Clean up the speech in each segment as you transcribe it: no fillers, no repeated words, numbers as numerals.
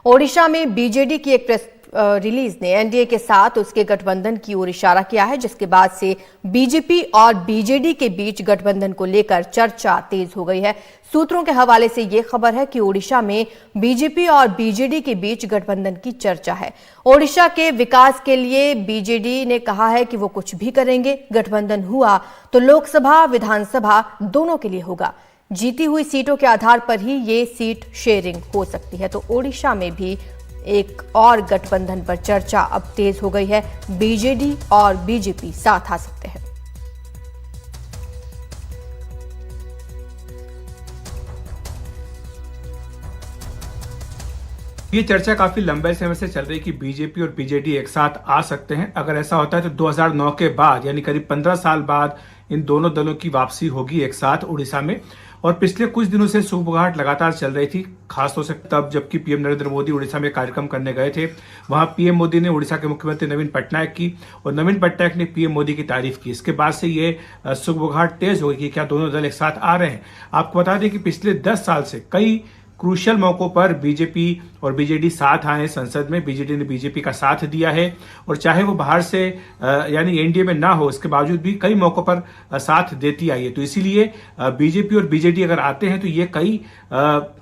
ओडिशा में बीजेडी की एक प्रेस रिलीज ने एनडीए के साथ उसके गठबंधन की ओर इशारा किया है, जिसके बाद से बीजेपी और बीजेडी के बीच गठबंधन को लेकर चर्चा तेज हो गई है। सूत्रों के हवाले से यह खबर है कि ओडिशा में बीजेपी और बीजेडी के बीच गठबंधन की चर्चा है। ओडिशा के विकास के लिए बीजेडी ने कहा है कि वो कुछ भी करेंगे। गठबंधन हुआ तो लोकसभा विधानसभा दोनों के लिए होगा। जीती हुई सीटों के आधार पर ही ये सीट शेयरिंग हो सकती है। तो ओडिशा में भी एक और गठबंधन पर चर्चा अब तेज हो गई है। बीजेडी और बीजेपी साथ आ सकते हैं। ये चर्चा काफी लंबे समय से चल रही कि बीजेपी और बीजेडी एक साथ आ सकते हैं। अगर ऐसा होता है तो 2009 के बाद यानी करीब 15 साल बाद इन दोनों दलों की वापसी होगी एक साथ उड़ीसा में। और पिछले कुछ दिनों से सुगबुगाहट लगातार चल रही थी, खासतौर से तब जबकि पीएम नरेंद्र मोदी उड़ीसा में कार्यक्रम करने गए थे। वहां पीएम मोदी ने उड़ीसा के मुख्यमंत्री नवीन पटनायक की और नवीन पटनायक ने पीएम मोदी की तारीफ की। इसके बाद से ये सुगबुगाहट तेज हो गई कि क्या दोनों दल एक साथ आ रहे हैं। आपको बता दें कि पिछले 10 साल से कई क्रूशियल मौकों पर बीजेपी और बीजेडी साथ आए हैं। संसद में बीजेडी ने बीजेपी का साथ दिया है और चाहे वो बाहर से यानी एनडीए में ना हो, इसके बावजूद भी कई मौकों पर साथ देती आई है। तो इसीलिए बीजेपी और बीजेडी अगर आते हैं तो ये कई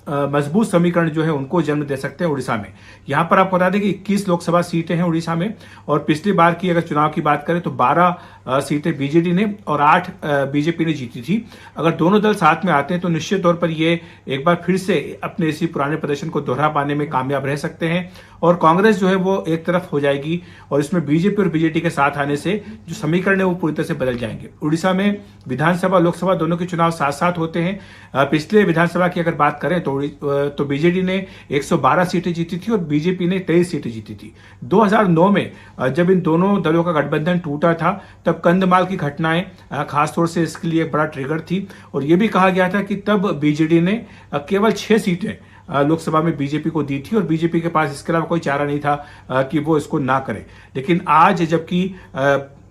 मजबूत समीकरण जो है उनको जन्म दे सकते हैं उड़ीसा में। यहां पर आपको बता दें कि 21 लोकसभा सीटें हैं उड़ीसा में और पिछली बार की अगर चुनाव की बात करें तो 12 सीटें बीजेडी ने और 8 बीजेपी ने जीती थी। अगर दोनों दल साथ में आते हैं तो निश्चित तौर पर ये एक बार फिर से अपने इसी पुराने प्रदर्शन को दोहरा पाने में कामयाब रह सकते हैं और कांग्रेस जो है वो एक तरफ हो जाएगी और इसमें बीजेपी और बीजेडी के साथ आने से जो समीकरण है वो पूरी तरह से बदल जाएंगे। उड़ीसा में विधानसभा लोकसभा दोनों के चुनाव साथ साथ होते हैं। पिछले विधानसभा की अगर बात करें तो बीजेडी ने 112 सीटें जीती थी और बीजेपी ने 23 सीटें जीती थी। 2009 में जब इन दोनों दलों का गठबंधन टूटा था तब कंधमाल की घटनाएं खासतौर से इसके लिए बड़ा ट्रिगर थी और यह भी कहा गया था कि तब बीजेडी ने केवल 6 सीटें लोकसभा में बीजेपी को दी थी और बीजेपी के पास इसके अलावा कोई चारा नहीं था कि वो इसको ना करे। लेकिन आज जबकि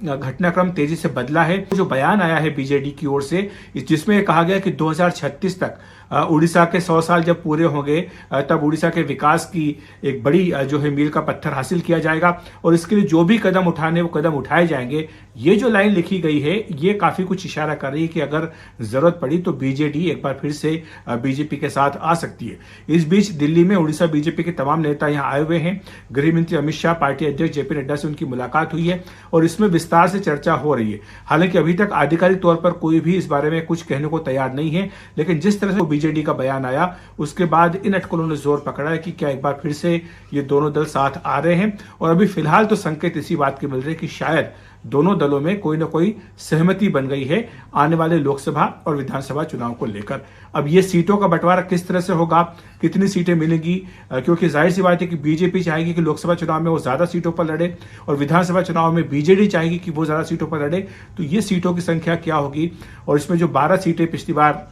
घटनाक्रम तेजी से बदला है, जो बयान आया है बीजेडी की ओर से जिसमें कहा गया कि 2036 तक उड़ीसा के 100 साल जब पूरे होंगे तब उड़ीसा के विकास की एक बड़ी जो है मील का पत्थर हासिल किया जाएगा और इसके लिए जो भी कदम उठाने वो कदम उठाए जाएंगे। ये जो लाइन लिखी गई है ये काफी कुछ इशारा कर रही है कि अगर जरूरत पड़ी तो बीजेडी एक बार फिर से बीजेपी के साथ आ सकती है। इस बीच दिल्ली में उड़ीसा बीजेपी के तमाम नेता यहाँ आए हुए हैं। गृह मंत्री अमित शाह, पार्टी अध्यक्ष जेपी नड्डा से उनकी मुलाकात हुई है और इसमें विस्तार से चर्चा हो रही है। हालांकि अभी तक आधिकारिक तौर पर कोई भी इस बारे में कुछ कहने को तैयार नहीं है, लेकिन जिस तरह से बीजेडी का बयान आया उसके बाद इन अटकलों ने जोर पकड़ा है कि क्या एक बार फिर से ये दोनों दल साथ आ रहे हैं। और अभी फिलहाल तो संकेत इसी बात के मिल रहे हैं कि शायद दोनों दलों में कोई ना कोई सहमति बन गई है आने वाले लोकसभा और विधानसभा चुनाव को लेकर। अब ये सीटों का बंटवारा किस तरह से होगा, कितनी सीटें मिलेंगी, क्योंकि जाहिर सी बात है कि बीजेपी चाहेगी कि लोकसभा चुनाव में वो ज्यादा सीटों पर लड़े और विधानसभा चुनाव में बीजेडी चाहेगी कि वो ज्यादा सीटों पर लड़े। तो ये सीटों की संख्या क्या होगी और इसमें जो 12 सीटें पिछली बार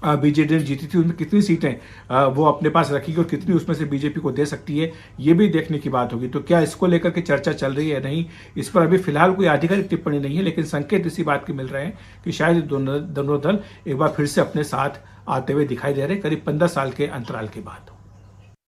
बीजेडी ने जीती थी उनमें कितनी सीटें वो अपने पास रखेगी और कितनी उसमें से बीजेपी को दे सकती है, ये भी देखने की बात होगी। तो क्या इसको लेकर के चर्चा चल रही है नहीं, इस पर अभी फिलहाल कोई आधिकारिक टिप्पणी नहीं है, लेकिन संकेत इसी बात के मिल रहे हैं कि शायद दोनों दल एक बार फिर से अपने साथ आते हुए दिखाई दे रहे हैं करीब 15 साल के अंतराल के बाद।